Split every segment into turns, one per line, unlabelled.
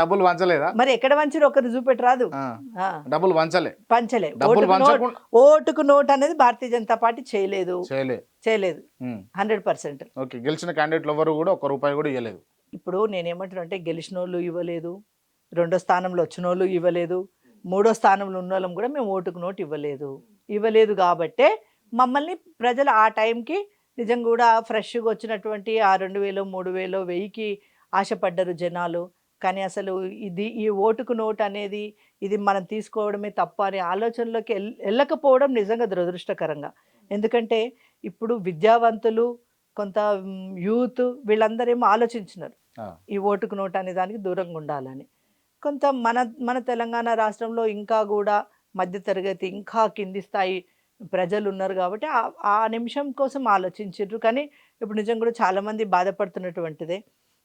డబ్బులు వంచలేదా?
మరి ఎక్కడ వంచరు ఒకరు చూపెట్టి రాదు.
డబ్బులు వంచలే,
పంచలే.
డబ్బులు వంచకుండా
ఓటుకు నోట్ అనేది భారతీయ జనతా పార్టీ చేయలేదు. 100%.
ఓకే, గెలిచిన క్యాండిడేట్లు ఎవరు కూడా ఒక్క రూపాయి కూడా ఇవ్వలేదు. ఇప్పుడు
నేనేమంటానంటే గెలిచిన వాళ్ళు ఇవ్వలేదు, రెండో స్థానంలో వచ్చిన వాళ్ళు ఇవ్వలేదు, మూడో స్థానంలో ఉన్న వాళ్ళం కూడా మేము ఓటుకు నోటు ఇవ్వలేదు కాబట్టే మమ్మల్ని ప్రజలు ఆ టైంకి నిజంగా కూడా ఫ్రెష్గా వచ్చినటువంటి ఆ 2000 3000 1000కి ఆశపడ్డారు జనాలు. కానీ అసలు ఈ ఓటుకు నోటు అనేది ఇది మనం తీసుకోవడమే తప్ప అనే ఆలోచనలోకి వెళ్ళకపోవడం నిజంగా దురదృష్టకరంగా. ఎందుకంటే ఇప్పుడు విద్యావంతులు, కొంత యూత్ వీళ్ళందరేమో ఆలోచించినారు ఈ ఓటుకు నోటు అనే దానికి దూరంగా ఉండాలని. కొంత మన తెలంగాణ రాష్ట్రంలో ఇంకా కూడా మధ్యతరగతి, ఇంకా కింది స్థాయి ప్రజలు ఉన్నారు కాబట్టి ఆ నిమిషం కోసం ఆలోచించారు. కానీ ఇప్పుడు నిజంగా కూడా చాలామంది బాధపడుతున్నటువంటిదే.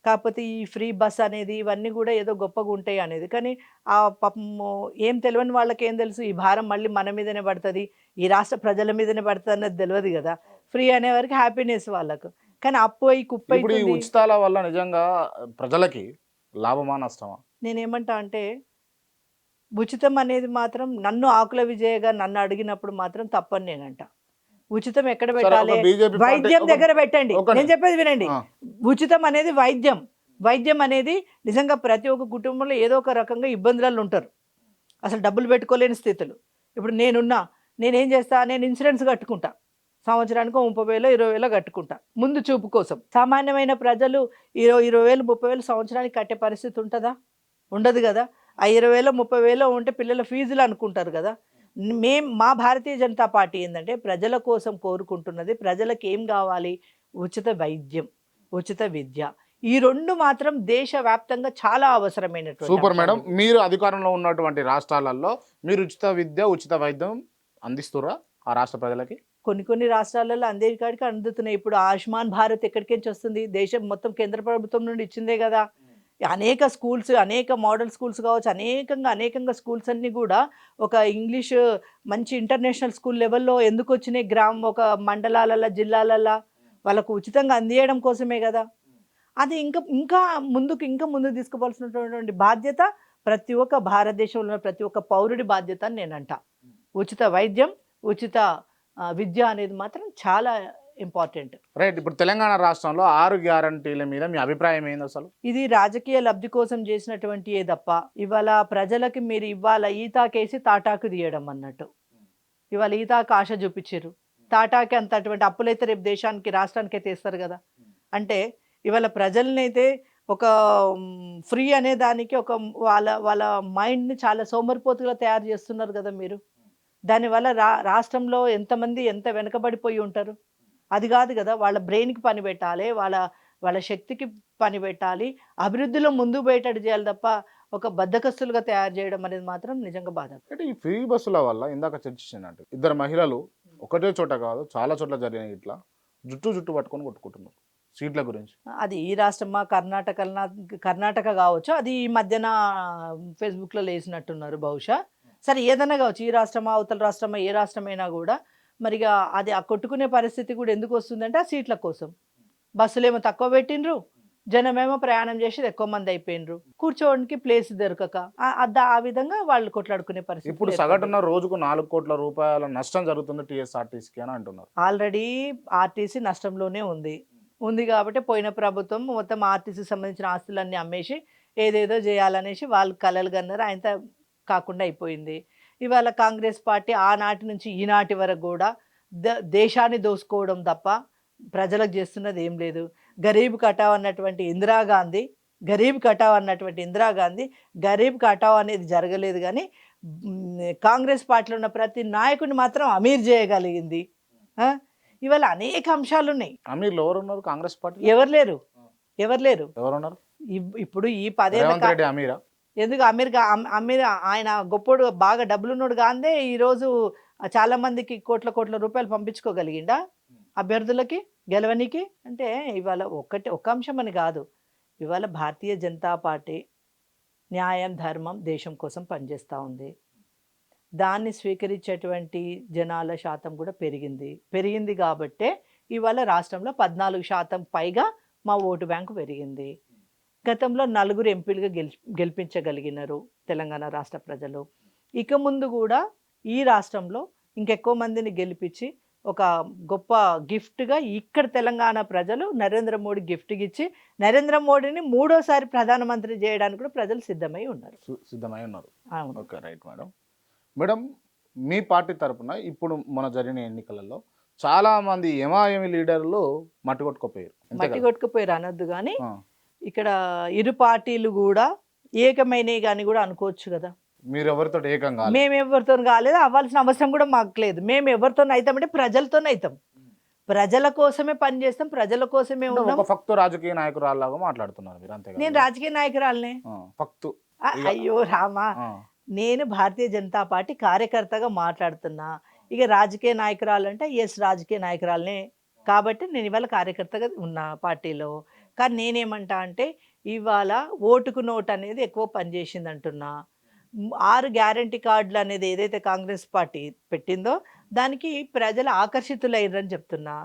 కాకపోతే ఈ ఫ్రీ బస్ అనేది ఇవన్నీ కూడా ఏదో గొప్పగా ఉంటాయి అనేది, కానీ ఆ పాపము ఏం తెలియని వాళ్ళకి ఏం తెలుసు, ఈ భారం మళ్ళీ మన మీదనే పడుతుంది, ఈ రాష్ట్ర ప్రజల మీదనే పడుతుంది అన్నది తెలియదు కదా. ఫ్రీ అనే వరకు హ్యాపీనెస్ వాళ్ళకు, కానీ అప్పు అయి కుప్ప
ఇప్పుడు ఈ ఉచితాల వల్ల నిజంగా ప్రజలకి లాభమా నష్టమా?
నేనేమంటా అంటే ఉచితం అనేది మాత్రం నన్ను ఆకుల విజయగా నన్ను అడిగినప్పుడు మాత్రం తప్పని నేనంట. ఉచితం ఎక్కడ పెట్టాలి? వైద్యం దగ్గర పెట్టండి. నేను చెప్పేది వినండి. ఉచితం అనేది వైద్యం అనేది నిజంగా ప్రతి ఒక్క కుటుంబంలో ఏదో ఒక రకంగా ఇబ్బందులలో ఉంటారు, అసలు డబ్బులు పెట్టుకోలేని స్థితులు. ఇప్పుడు నేనేం చేస్తా, నేను ఇన్సూరెన్స్ కట్టుకుంటా, సంవత్సరానికి 30,000 20,000 కట్టుకుంటా ముందు చూపు కోసం. సామాన్యమైన ప్రజలు 20,000 30,000 సంవత్సరానికి కట్టే పరిస్థితి ఉంటుందా? ఉండదు కదా. ఆ 20,000 30,000 ఉంటే పిల్లల ఫీజులు అనుకుంటారు కదా. మా భారతీయ జనతా పార్టీ ఏంటంటే ప్రజల కోసం కోరుకుంటున్నది, ప్రజలకు ఏం కావాలి? ఉచిత వైద్యం, ఉచిత విద్య. ఈ రెండు మాత్రం దేశవ్యాప్తంగా చాలా అవసరమైనటువంటి.
సూపర్ మేడం, మీరు అధికారంలో ఉన్నటువంటి రాష్ట్రాలలో మీరు ఉచిత విద్య ఉచిత వైద్యం అందిస్తురా ఆ రాష్ట్ర ప్రజలకి?
కొన్ని రాష్ట్రాలలో అందరికాడికి అందుతున్నాయి. ఇప్పుడు ఆయుష్మాన్ భారత్ ఎక్కడికించి వస్తుంది? దేశం మొత్తం కేంద్ర ప్రభుత్వం నుండి ఇచ్చిందే కదా. అనేక స్కూల్స్, అనేక మోడల్ స్కూల్స్ కావచ్చు, అనేకంగా స్కూల్స్ అన్నీ కూడా ఒక ఇంగ్లీష్ మంచి ఇంటర్నేషనల్ స్కూల్ లెవెల్లో ఎందుకు వచ్చినాయి? ఒక మండలాలలో జిల్లాలలో వాళ్ళకు ఉచితంగా అందియడం కోసమే కదా. అది ఇంకా ముందుకు తీసుకుపోవాల్సినటువంటి బాధ్యత ప్రతి ఒక్క భారతదేశంలో ప్రతి ఒక్క పౌరుడి బాధ్యత అని నేనంట. ఉచిత వైద్యం, ఉచిత విద్య అనేది మాత్రం చాలా ఇంపార్టెంట్.
రైట్. ఇప్పుడు తెలంగాణ రాష్ట్రంలో 6 గ్యారంటీల మీద మీ అభిప్రాయం ఏంది? అసలు
ఇది రాజకీయ లబ్ధి కోసం చేసినటువంటి ఏ తప్ప ఇవాళ ప్రజలకి మీరు ఇవాళ ఈతాకేసి తాటాకు తీయడం అన్నట్టు. ఇవాళ ఈతాకు ఆశ చూపించారు, తాటాకి అంత అటువంటి అప్పులైతే రేపు దేశానికి రాష్ట్రానికి అయితే ఇస్తారు కదా. అంటే ఇవాళ ప్రజలనైతే ఒక ఫ్రీ అనే దానికి ఒక వాళ్ళ మైండ్ని చాలా సోమరిపోతుగా తయారు చేస్తున్నారు కదా మీరు. దానివల్ల రాష్ట్రంలో ఎంతమంది ఎంత వెనకబడిపోయి ఉంటారు. అది కాదు కదా, వాళ్ళ బ్రెయిన్కి పని పెట్టాలి, వాళ్ళ శక్తికి పని పెట్టాలి, అభివృద్ధిలో ముందుకు పోయేటట్టు చేయాలి తప్ప ఒక బద్దకస్తులుగా తయారు చేయడం అనేది మాత్రం నిజంగా బాధ.
అంటే ఈ ఫ్రీ బస్సుల వల్ల ఇందాక చర్చించినట్టు 2 మహిళలు ఒకటే చోట కాదు చాలా చోట్ల జరిగినాయి, ఇట్లా జుట్టు పట్టుకొని కొట్టుకుంటున్నారు సీట్ల గురించి.
అది ఈ రాష్ట్రమా కర్ణాటక కావచ్చు, అది ఈ మధ్యన ఫేస్బుక్లో వేసినట్టున్నారు బహుశా. సరే ఏదైనా కావచ్చు, ఈ రాష్ట్రమా అవతల రాష్ట్రమా ఏ రాష్ట్రమైనా కూడా మరిగా అది ఆ కొట్టుకునే పరిస్థితి కూడా ఎందుకు వస్తుందంటే ఆ సీట్ల కోసం. బస్సులేమో తక్కువ పెట్టిండ్రు, జనమేమో ప్రయాణం చేసి ఎక్కువ మంది అయిపోయినరు, కూర్చోవడానికి ప్లేస్ దొరకక ఆ విధంగా వాళ్ళు కొట్లాడుకునే పరిస్థితి.
ఇప్పుడు సగటున రోజుకు 4 కోట్ల రూపాయల నష్టం జరుగుతుంది టీఎస్ఆర్టీసీకి అని అంటున్నారు.
ఆల్రెడీ ఆర్టీసీ నష్టంలోనే ఉంది కాబట్టి పోయిన ప్రభుత్వం మొత్తం ఆర్టీసీకి సంబంధించిన ఆస్తులన్నీ అమ్మేసి ఏదేదో చేయాలనేసి వాళ్ళు కలలు కన్నారు, ఆయన కాకుండా అయిపోయింది. ఇవాళ కాంగ్రెస్ పార్టీ ఆనాటి నుంచి ఈనాటి వరకు కూడా దేశాన్ని దోసుకోవడం తప్ప ప్రజలకు చేస్తున్నది ఏం లేదు. గరీబ్ కటావ్ అన్నటువంటి ఇందిరాగాంధీ గరీబ్ కటావ్ అనేది జరగలేదు, కానీ కాంగ్రెస్ పార్టీలో ఉన్న ప్రతి నాయకుడిని మాత్రం అమీర్ చేయగలిగింది. ఇవాళ అనేక అంశాలు ఉన్నాయి.
అమీర్లు ఎవరు ఉన్నారు కాంగ్రెస్ పార్టీ?
ఎవరు లేరు.
ఎవరున్నారు
ఇప్పుడు ఈ 10 ఏళ్ళ
అమీరా?
ఎందుకు అమీర్ ఆయన గొప్పోడు, బాగా డబ్బులున్నోడు కాందే ఈరోజు చాలా మందికి కోట్ల రూపాయలు పంపించుకోగలిగిండా అభ్యర్థులకి గెలవనికి. అంటే ఇవాళ ఒక్క అంశం అని కాదు, ఇవాళ భారతీయ జనతా పార్టీ న్యాయం ధర్మం దేశం కోసం పనిచేస్తూ ఉంది. దాన్ని స్వీకరించేటువంటి జనాల శాతం కూడా పెరిగింది కాబట్టే ఇవాళ రాష్ట్రంలో 14% పైగా మా ఓటు బ్యాంకు పెరిగింది. గతంలో 4 ఎంపీలుగా గెలిపించగలిగినారు తెలంగాణ రాష్ట్ర ప్రజలు. ఇక ముందు కూడా ఈ రాష్ట్రంలో ఇంకెక్కువ మందిని గెలిపించి ఒక గొప్ప గిఫ్ట్‌గా ఇక్కడ తెలంగాణ ప్రజలు నరేంద్ర మోడీ గిఫ్ట్‌గా ఇచ్చి నరేంద్ర మోడీని మూడోసారి ప్రధానమంత్రి చేయడానికి కూడా ప్రజలు సిద్ధమై ఉన్నారు.
సిద్ధమై ఉన్నారు.
అవును.
Okay, right madam. మేడం, మీ పార్టీ తరపున ఇప్పుడు మన జరిగిన ఎన్నికలలో చాలా మంది ఎంఐఎం లీడర్లు మట్టి కొట్టుకుపోయారు.
మట్టి కొట్టుకుపోయారు అనొద్దు కానీ ఇక్కడ ఇరు పార్టీలు కూడా ఏకమైనవి కానీ కూడా అనుకోవచ్చు కదా.
మీరు ఎవరితో ఏకం కాలేదు?
మేము ఎవరితో కాలేదు, అవ్వాల్సిన అవసరం కూడా మాకు లేదు. మేము ఎవరితో అవుతామంటే ప్రజలతోనే అవుతాం. ప్రజల కోసమే పనిచేస్తాం, ప్రజల కోసమే ఉన్నాం.
ఒక ఫక్తు రాజకీయ నాయకురాల్లాగా మాట్లాడుతున్నారు మీరు, అంతే?
నేను రాజకీయ నాయకురాలనే.
ఫక్తు.
అయ్యో రామా, నేను భారతీయ జనతా పార్టీ కార్యకర్తగా మాట్లాడుతున్నా. ఇక రాజకీయ నాయకురాలు అంటే ఎస్, రాజకీయ నాయకురాలనే. కాబట్టి నేను ఇవాళ కార్యకర్తగా ఉన్నా పార్టీలో. కానీ నేనేమంటా అంటే ఇవాళ ఓటుకు నోటు అనేది ఎక్కువ పనిచేసింది అంటున్నా. 6 గ్యారంటీ కార్డులు అనేది ఏదైతే కాంగ్రెస్ పార్టీ పెట్టిందో దానికి ప్రజలు ఆకర్షితులయ్యారని చెప్తున్నా.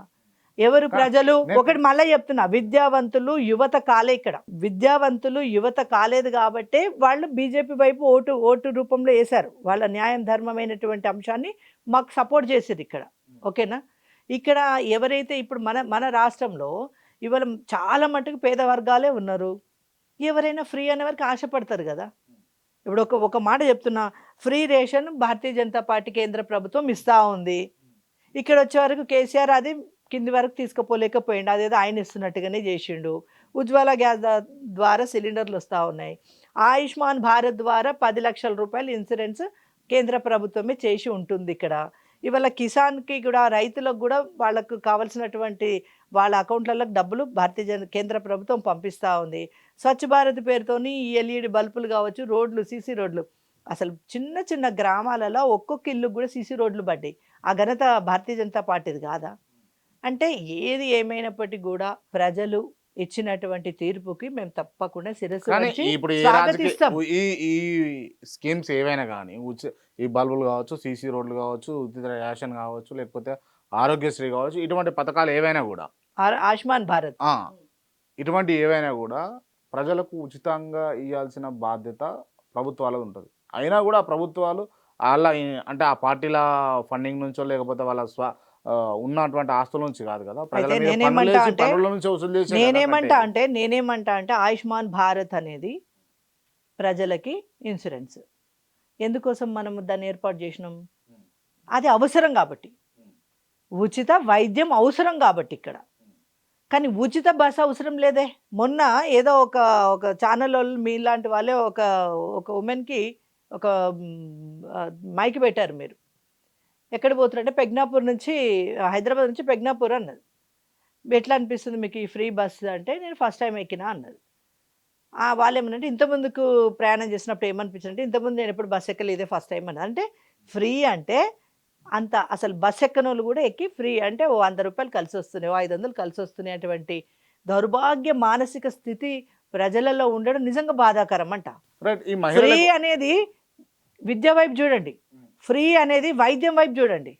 ఎవరు ప్రజలు? ఒకటి మళ్ళీ చెప్తున్నా, విద్యావంతులు యువత కాలే. ఇక్కడ విద్యావంతులు యువత కాలేదు కాబట్టే వాళ్ళు బీజేపీ వైపు ఓటు రూపంలో వేశారు. వాళ్ళ న్యాయం ధర్మమైనటువంటి అంశాన్ని మాకు సపోర్ట్ చేసేది ఇక్కడ. ఓకేనా? ఇక్కడ ఎవరైతే ఇప్పుడు మన రాష్ట్రంలో ఇవాళ చాలా మటుకు పేద వర్గాలే ఉన్నారు. ఎవరైనా ఫ్రీ అనే వరకు ఆశపడతారు కదా. ఇప్పుడు ఒక మాట చెప్తున్నా, free ration Bharatiya Janata party కేంద్ర ప్రభుత్వం ఇస్తూ ఉంది. ఇక్కడ వచ్చే వరకు కేసీఆర్ అది కింది వరకు తీసుకుపోలేకపోయిండు, అదేదో ఆయన ఇస్తున్నట్టుగానే చేసిండు. ఉజ్వల గ్యాస్ ద్వారా సిలిండర్లు వస్తూ ఉన్నాయి. ఆయుష్మాన్ భారత్ ద్వారా 10 లక్షల రూపాయలు ఇన్సూరెన్స్ కేంద్ర ప్రభుత్వమే చేసి ఉంటుంది. ఇక్కడ ఇవాళ కిసాన్కి కూడా, రైతులకు కూడా వాళ్ళకు కావాల్సినటువంటి వాళ్ళ అకౌంట్లలో డబ్బులు కేంద్ర ప్రభుత్వం పంపిస్తూ ఉంది. స్వచ్ఛ భారత్ పేరుతోని ఈ ఎల్ఈడి బల్బులు కావచ్చు, రోడ్లు, సీసీ రోడ్లు, అసలు చిన్న చిన్న గ్రామాలలో ఒక్కొక్క ఇల్లు కూడా సీసీ రోడ్లు పడ్డాయి. ఆ ఘనత భారతీయ జనతా పార్టీది కాదా? అంటే ఏది ఏమైనప్పటికీ కూడా ప్రజలు ఇచ్చినటువంటి తీర్పుకి మేము తప్పకుండా శిరస్సు వంచి స్వాగతిస్తాం.
ఈ స్కీమ్స్ ఏవైనా కానీ, ఈ బల్బులు కావచ్చు, సీసీ రోడ్లు కావచ్చు, ఉచిత రేషన్ కావచ్చు, లేకపోతే ఆరోగ్యశ్రీ కావచ్చు, ఇటువంటి పథకాలు ఏవైనా కూడా,
ఆయుష్మాన్ భారత్
ఇటువంటి ఏవైనా కూడా ప్రజలకు ఉచితంగా ఇవ్వాల్సిన బాధ్యత ప్రభుత్వాలకు ఉంటుంది. అయినా కూడా ప్రభుత్వాలు వాళ్ళ అంటే ఆ పార్టీల ఫండింగ్ నుంచో లేకపోతే వాళ్ళ ఉన్నటువంటి ఆస్తుల నుంచి కాదు కదా,
నేనేమంటా అంటే ఆయుష్మాన్ భారత్ అనేది ప్రజలకి ఇన్సూరెన్స్. ఎందుకోసం మనం దాన్ని ఏర్పాటు చేసినాం? అది అవసరం కాబట్టి, ఉచిత వైద్యం అవసరం కాబట్టి ఇక్కడ. కానీ ఉచిత బస్సు అవసరం లేదే. మొన్న ఏదో ఒక ఛానల్ వాళ్ళు మీలాంటి వాళ్ళే ఒక ఉమెన్కి ఒక మైక్ పెట్టారు. మీరు ఎక్కడ పోతున్నారంటే పెగ్నాపూర్ నుంచి, హైదరాబాద్ నుంచి పెగ్నాపూర్ అన్నది. ఎట్లా అనిపిస్తుంది మీకు ఈ ఫ్రీ బస్సు అంటే, నేను ఫస్ట్ టైం ఎక్కినా అన్నది. వాళ్ళు ఏమనంటే ఇంతకుముందుకు ప్రయాణం చేసినప్పుడు ఏమనిపించింది అంటే, ఇంతకుముందు నేను ఎప్పుడు బస్సు ఎక్కలేదు, ఇదే ఫస్ట్ టైం అన్నది. అంటే ఫ్రీ అంటే అంత అసలు బస్సు ఎక్కని వాళ్ళు కూడా ఎక్కి ఫ్రీ అంటే ఓ 100 రూపాయలు కలిసి వస్తున్నాయి, 500 కలిసి వస్తున్నాయి. అటువంటి దౌర్భాగ్య మానసిక స్థితి ప్రజలలో ఉండడం నిజంగా బాధాకరం అంట. ఫ్రీ అనేది విద్య వైపు చూడండి, ఫ్రీ అనేది వైద్యం వైపు చూడండి.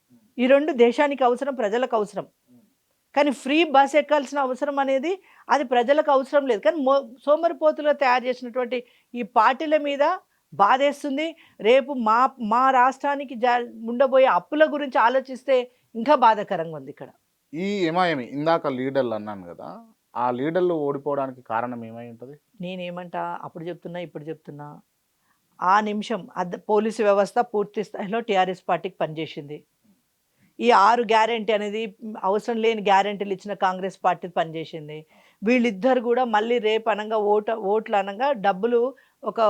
ఈ రెండు దేశానికి అవసరం, ప్రజలకు అవసరం. కానీ ఫ్రీ బస్ ఎక్కాల్సిన అవసరం అనేది అది ప్రజలకు అవసరం లేదు. కానీ సోమరిపోతులో తయారు చేసినటువంటి ఈ పార్టీల మీద బాధేస్తుంది. రేపు మా రాష్ట్రానికి ఉండబోయే అప్పుల గురించి ఆలోచిస్తే ఇంకా బాధాకరంగా ఉంది ఇక్కడ.
ఈ ఎంఐఎం ఇందాక లీడర్లు అన్నాను కదా, ఆ లీడర్లు ఓడిపోవడానికి కారణం ఏమై ఉంటుంది?
నేనేమంటా, అప్పుడు చెప్తున్నా, ఇప్పుడు చెప్తున్నా, ఆ నిమిషం పోలీసు వ్యవస్థ పూర్తి స్థాయిలో టీఆర్ఎస్ పార్టీకి పనిచేసింది. ఈ 6 గ్యారెంటీ అనేది అవసరం లేని గ్యారెంటీలు ఇచ్చిన కాంగ్రెస్ పార్టీ పనిచేసింది. వీళ్ళిద్దరు కూడా మళ్ళీ రేపు అనగా ఓట్లు అనగా డబ్బులు ఒక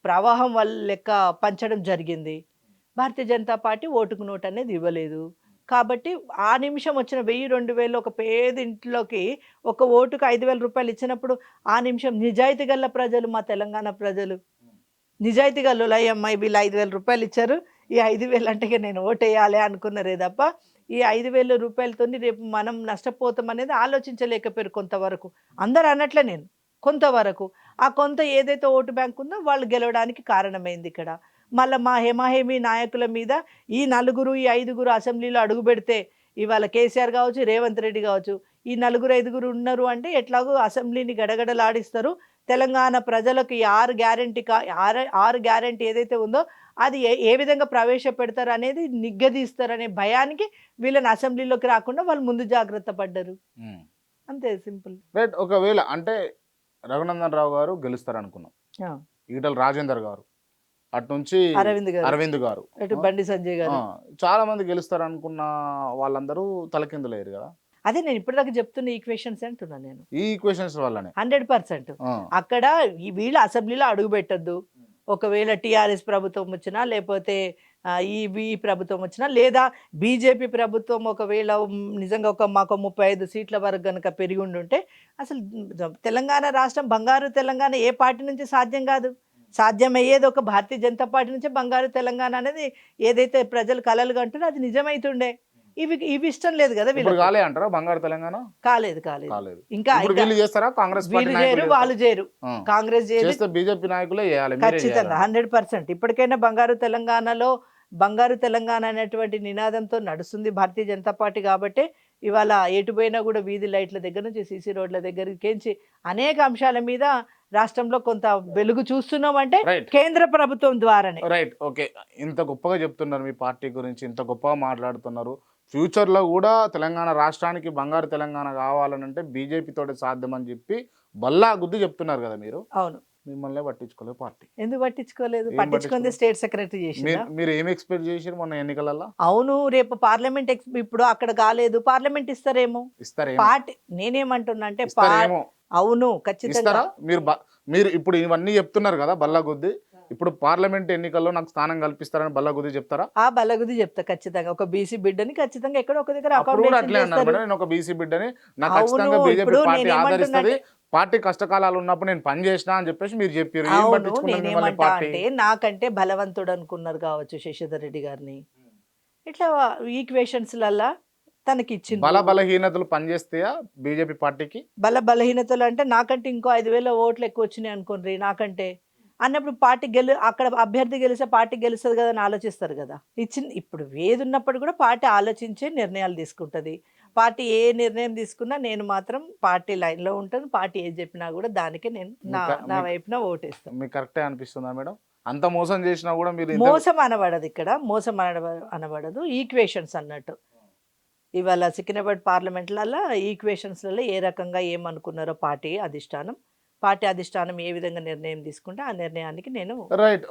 ప్రవాహం వల్ల లెక్క పంచడం జరిగింది. భారతీయ జనతా పార్టీ ఓటుకు నోటు అనేది ఇవ్వలేదు. కాబట్టి ఆ నిమిషం వచ్చిన 1000-2000 ఒక పేద ఇంట్లోకి ఒక ఓటుకు 5000 రూపాయలు ఇచ్చినప్పుడు ఆ నిమిషం నిజాయితీ గల ప్రజలు, మా తెలంగాణ ప్రజలు నిజాయితీ గల అమ్మాయి వీళ్ళు 5000 రూపాయలు ఇచ్చారు, ఈ 5000 అంటే నేను ఓటేయాలి అనుకున్నారే తప్ప ఈ 5000 రూపాయలతో రేపు మనం నష్టపోతాం అనేది ఆలోచించలేకపోయారు కొంతవరకు. అందరు అనట్లే, నేను కొంతవరకు ఆ కొంత ఏదైతే ఓటు బ్యాంక్ ఉందో వాళ్ళు గెలవడానికి కారణమైంది ఇక్కడ. మళ్ళీ మా హేమాహేమి నాయకుల మీద ఈ 4 ఈ 5 అసెంబ్లీలో అడుగు పెడితే ఇవాళ కేసీఆర్ కావచ్చు, రేవంత్ రెడ్డి కావచ్చు, ఈ 4-5 ఉన్నారు అంటే ఎట్లాగో అసెంబ్లీని గడగడలాడిస్తారు. తెలంగాణ ప్రజలకు ఈ 6 గ్యారెంటీ ఏదైతే ఉందో అది ఏ విధంగా ప్రవేశపెడతారు అనేది నిగ్గదీస్తారనే భయానికి వీళ్ళని అసెంబ్లీలోకి రాకుండా వాళ్ళు ముందు జాగ్రత్త పడ్డారు. అంతే సింపుల్.
రైట్. ఒకవేళ అంటే రఘునందన్ రావు గారు గెలుస్తారు అనుకున్నాం, ఈటల రాజేందర్ గారు, అటు నుంచి అరవింద్ గారు,
బండి సంజయ్ గారు,
చాలా మంది గెలుస్తారు అనుకున్న వాళ్ళందరూ తలకిందులేరు కదా.
అదే నేను ఇప్పటిదాకా చెప్తున్న ఈక్వేషన్స్ అంటున్నా నేను.
ఈ ఈక్వేషన్స్ వల్లనే
100% అక్కడ వీళ్ళు అసెంబ్లీలో అడుగు పెట్టద్దు. ఒకవేళ టీఆర్ఎస్ ప్రభుత్వం వచ్చినా లేకపోతే ఈ ప్రభుత్వం వచ్చినా లేదా బీజేపీ ప్రభుత్వం ఒకవేళ నిజంగా మాకు 35 సీట్ల వరకు కనుక పెరిగి ఉండుంటే అసలు తెలంగాణ రాష్ట్రం బంగారు తెలంగాణ ఏ పార్టీ నుంచి సాధ్యం కాదు. సాధ్యమయ్యేది ఒక భారతీయ జనతా పార్టీ నుంచే బంగారు తెలంగాణ అనేది ఏదైతే ప్రజలు కలలు కంటున్నారో అది నిజమైతుండే. ఇవి ఇష్టం లేదు కదా వీళ్ళు.
కాలే అంటారా బంగారు తెలంగాణ?
కాలేదు. ఇంకా
చేస్తారా? కాంగ్రెస్
వీళ్ళు చేయరు, వాళ్ళు చేయరు, కాంగ్రెస్ చేయరు,
బీజేపీ నాయకులే చేయాలి
ఖచ్చితంగా 100%. ఇప్పటికైనా బంగారు తెలంగాణ అనేటువంటి నినాదంతో నడుస్తుంది భారతీయ జనతా పార్టీ. కాబట్టి ఇవాళ ఎటు పోయినా కూడా వీధి లైట్ల దగ్గర నుంచి సీసీ రోడ్ల దగ్గరికి అనేక అంశాల మీద రాష్ట్రంలో కొంత వెలుగు చూస్తున్నాం అంటే కేంద్ర ప్రభుత్వం ద్వారానే.
రైట్. ఓకే. ఇంత గొప్పగా చెప్తున్నారు మీ పార్టీ గురించి, ఇంత గొప్పగా మాట్లాడుతున్నారు. ఫ్యూచర్లో కూడా తెలంగాణ రాష్ట్రానికి బంగారు తెలంగాణ కావాలనంటే బీజేపీ తోటి సాధ్యమని చెప్పి బల్లా గుద్ది చెప్తున్నారు కదా మీరు.
అవును.
మిమ్మల్ని పట్టించుకోలేదు పార్టీ.
ఎందుకు పట్టించుకోలేదు? పట్టించుకుంది స్టేట్ సెక్రటరీ చేసి.
మీరు ఏం ఎక్స్పెక్ట్ చేసారు మొన్న ఎన్నికలలో?
అవును, రేపు పార్లమెంట్ ఇప్పుడు అక్కడ కాలేదు, పార్లమెంట్ ఇస్తారేమో. పార్టీ నేనేమంటున్నా అంటే అవును ఖచ్చితంగా.
మీరు ఇప్పుడు ఇవన్నీ చెప్తున్నారు కదా బల్లా గుద్ది, ఇప్పుడు పార్లమెంట్ ఎన్నికల్లో నాకు స్థానం కల్పిస్తారని బల్లగుద్ది చెప్తారా?
బల్లగుద్ది చెప్తా ఖచ్చితంగా. ఒక బీసీ బిడ్డని ఖచ్చితంగా ఎక్కడో ఒక దగ్గర
నేను ఒక బీసీ బిడ్డని నాకు ఖచ్చితంగా బీజేపీ పార్టీ ఆదరిస్తుంది, పార్టీ కష్టకాలాలు ఉన్నప్పుడు నేను పని చేసినా అని చెప్పేసి మీరు చెప్పారు.
నేనేమంటా అంటే నాకంటే బలవంతుడు అనుకున్నారు కావచ్చు శశిధర్ రెడ్డి గారిని. ఇట్లా ఈక్వేషన్స్ లల్లా తనకి ఇచ్చింది.
బలహీనతలు పనిచేస్తాయా బీజేపీ పార్టీకి?
బలహీనతలు అంటే నాకంటే ఇంకో 5,000 ఓట్లు ఎక్కువ వచ్చినాయి అనుకోండి నాకంటే అన్నప్పుడు పార్టీ అక్కడ అభ్యర్థి గెలిస్తే పార్టీ గెలుస్తుంది కదా అని ఆలోచిస్తారు కదా. ఇప్పుడు ఏది ఉన్నప్పుడు కూడా పార్టీ ఆలోచించే నిర్ణయాలు తీసుకుంటుంది. పార్టీ ఏ నిర్ణయం తీసుకున్నా నేను మాత్రం పార్టీ లైన్లో ఉంటాను. పార్టీ ఏది చెప్పినా కూడా దానికే నేను నా వైపున ఓటేస్తాను.
మీకు కరెక్టే అనిపిస్తుందా మేడం? అంత మోసం చేసినా కూడా మీరు
మోసం అనబడదు ఇక్కడ, మోసం అనబడదు, ఈక్వేషన్స్ అన్నట్టు. ఇవాళ సికింద్రాబాద్ పార్లమెంట్లలో ఈక్వేషన్స్లలో ఏ రకంగా ఏమనుకున్నారో పార్టీ అధిష్టానం ఏ విధంగా నిర్ణయం తీసుకుంటే ఆ నిర్ణయానికి నేను
రైట్.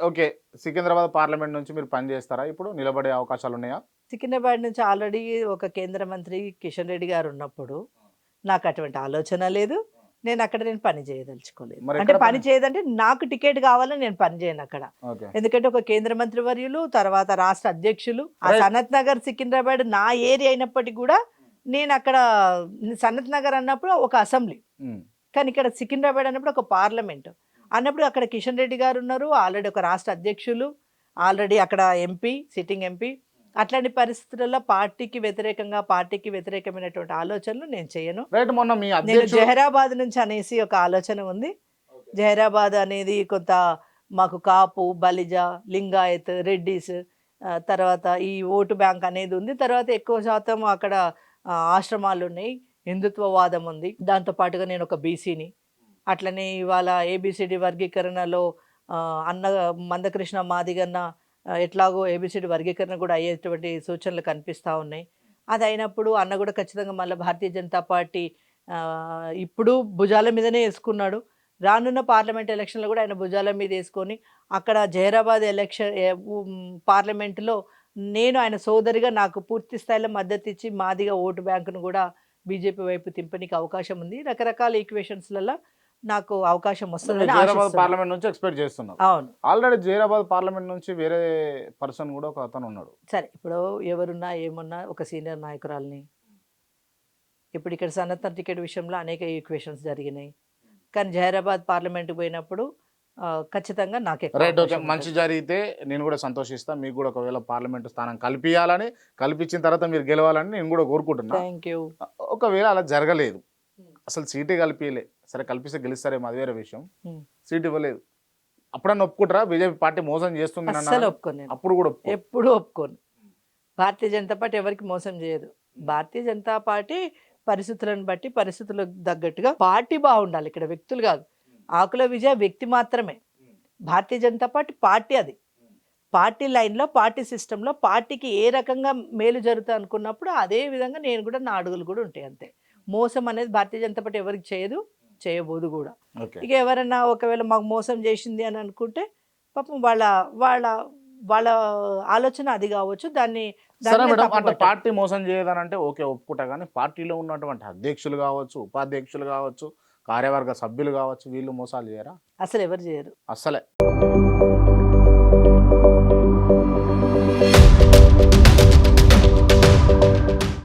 ఓకే. సికింద్రాబాద్ పార్లమెంట్ నుంచి మీరు పని చేస్తారా? ఇప్పుడు నిలబడే అవకాశాలు ఉన్నాయా?
సికింద్రాబాద్ నుంచి ఆల్రెడీ ఒక కేంద్ర మంత్రి కిషన్ రెడ్డి గారు ఉన్నప్పుడు నాకు అటువంటి ఆలోచన లేదు. నేను పని చేయదలుచుకోలేదు. అంటే పని చేయదంటే నాకు టికెట్ కావాలని నేను పని చేయను అక్కడ. ఎందుకంటే ఒక కేంద్ర మంత్రి వర్యులు, తర్వాత రాష్ట్ర అధ్యక్షులు, ఆ సనత్ నగర్ సికింద్రాబాద్ నా ఏరియా అయినప్పటికీ కూడా నేను అక్కడ సనత్ నగర్ అన్నప్పుడు ఒక అసెంబ్లీ, కానీ ఇక్కడ సికింద్రాబాద్ అన్నప్పుడు ఒక పార్లమెంట్ అన్నప్పుడు అక్కడ కిషన్ రెడ్డి గారు ఉన్నారు, ఆల్రెడీ ఒక రాష్ట్ర అధ్యక్షులు, ఆల్రెడీ అక్కడ ఎంపీ, సిట్టింగ్ ఎంపీ. అట్లాంటి పరిస్థితులలో పార్టీకి వ్యతిరేకమైనటువంటి ఆలోచనలు నేను చేయను. నేను జహీరాబాద్ నుంచి అనేసి ఒక ఆలోచన ఉంది. జహీరాబాద్ అనేది కొంత మాకు కాపు, బలిజ, లింగాయత్, రెడ్డిస్, తర్వాత ఈ ఓటు బ్యాంక్ అనేది ఉంది. తర్వాత ఎక్కువ శాతం అక్కడ ఆశ్రమాలు ఉన్నాయి, హిందుత్వవాదం ఉంది. దాంతోపాటుగా నేను ఒక బీసీని. అట్లనే ఇవాళ ఏబిసిడి వర్గీకరణలో మందకృష్ణ మాదిగన్న ఎట్లాగో ఏబిసిడి వర్గీకరణ కూడా అయ్యేటువంటి సూచనలు కనిపిస్తూ ఉన్నాయి. అది అయినప్పుడు అన్న కూడా ఖచ్చితంగా మళ్ళీ భారతీయ జనతా పార్టీ ఇప్పుడు భుజాల మీదనే వేసుకున్నాడు. రానున్న పార్లమెంట్ ఎలక్షన్లో కూడా ఆయన భుజాల మీద వేసుకొని అక్కడ జహీరాబాద్ పార్లమెంటులో నేను ఆయన సోదరిగా నాకు పూర్తి స్థాయిలో మద్దతు ఇచ్చి మాదిగా ఓటు బ్యాంకును కూడా బీజేపీ వైపు తింపనికి అవకాశం ఉంది. రకరకాల ఈక్వేషన్స్లలో నాకు అవకాశం వస్తుంది.
పార్లమెంట్ నుంచి ఎక్స్పెక్ట్ చేస్తున్నాను.
అవును,
ఆల్రెడీ జహీరాబాద్ పార్లమెంట్ నుంచి వేరే పర్సన్ కూడా ఒక అతను ఉన్నాడు.
సరే, ఇప్పుడు ఎవరున్నా ఏమున్నా ఒక సీనియర్ నాయకురాలని. ఇప్పుడు ఇక్కడ సనత్ టికెట్ విషయంలో అనేక ఈక్వేషన్స్ జరిగినాయి, కానీ జహీరాబాద్ పార్లమెంట్ పోయినప్పుడు ఖచ్చితంగా నాకే
రైట్. ఓకే, మంచి జరిగితే నేను కూడా సంతోషిస్తాను. మీకు కూడా ఒకవేళ పార్లమెంట్ స్థానం కల్పించిన తర్వాత మీరు గెలవాలని నేను కూడా కోరుకుంటున్నాను.
Thank you.
ఒకవేళ అలా జరగలేదు, అసలు సీటే కల్పించలే, సరే కల్పిస్తే గెలుస్తారేమో అది వేరే విషయం, సీట్ ఇవ్వలేదు, అప్పుడన్నా ఒప్పుకుంటారా బీజేపీ పార్టీ మోసం చేస్తుంది?
అసలు ఒప్పుకోను,
అప్పుడు కూడా
ఎప్పుడు ఒప్పుకోను. భారతీయ జనతా పార్టీ ఎవరికి మోసం చేయదు. భారతీయ జనతా పార్టీ పరిస్థితులను బట్టి పరిస్థితులకు తగ్గట్టుగా పార్టీ బాగుండాలి, ఇక్కడ వ్యక్తులు కాదు. ఆకుల విజయ వ్యక్తి మాత్రమే. భారతీయ జనతా పార్టీ పార్టీ అది. పార్టీ లైన్లో, పార్టీ సిస్టంలో, పార్టీకి ఏ రకంగా మేలు జరుగుతుంది అనుకున్నప్పుడు అదే విధంగా నేను కూడా నా అడుగులు కూడా ఉంటాయి అంతే. మోసం అనేది భారతీయ జనతా పార్టీ ఎవరికి చేయదు, చేయబోదు కూడా.
ఓకే.
ఇక ఎవరన్నా ఒకవేళ మాకు మోసం చేసింది అని అనుకుంటే పాపం వాళ్ళ వాళ్ళ వాళ్ళ ఆలోచన అది కావచ్చు. దాన్ని
సరే
దాన్ని
మేడం,
తప్పు
అంటే
పట్టను.
పార్టీ మోసం చేయదనంటే ఓకే ఒప్పుకుంటా, కానీ పార్టీలో ఉన్నటువంటి అధ్యక్షులు కావచ్చు, ఉపాధ్యక్షులు కావచ్చు, కార్యవర్గ సభ్యులు కావచ్చు, వీళ్ళు మోసాలు చేయరా?
అసలు ఎవరు చేయరు.
అస్సలే.